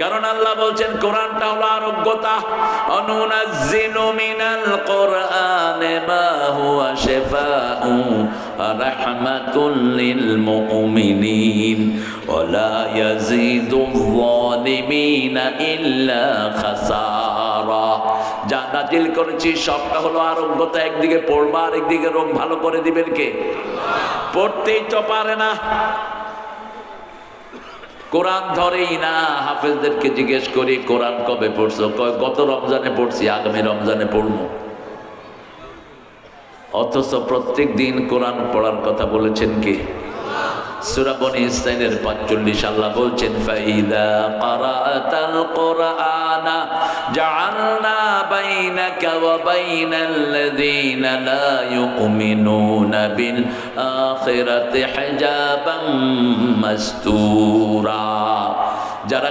কারণ আল্লাহ বলছেন কোরআনটা হলো আরোগ্যতা। অনুনাজ্জিলু মিনাল কোরআনি মা হুয়া শিফাউ ওয়া রাহমাতুল লিল মুমিনিন ওয়া লা ইয়াজিদুয যালিমিনা ইল্লা খাসারা। যা নাজিল করেছি সবটা হলো আরোগ্যতা। একদিকে পড়বা আর একদিকে রোগ ভালো করে দিবেন কে? পড়তেই তো পারে না, কোরআন ধরেই না। হাফেজদেরকে জিজ্ঞেস করি কোরআন কবে পড়ছো? গত রমজানে পড়ছি, আগামী রমজানে পড়বো। অথচ প্রত্যেক দিন কোরআন পড়ার কথা বলেছেন কে? সূরা বনী ইসরাঈলের ৪৫ আল্লাহ বলছেন ফাইদা ক্বারাআতাল কুরআনা জাআলনা বাইনাকা ওয়া বাইনাল্লাযীনা লা ইউমিনুনা বিল আখিরাতি হিজাবাম মাসতুরা। যারা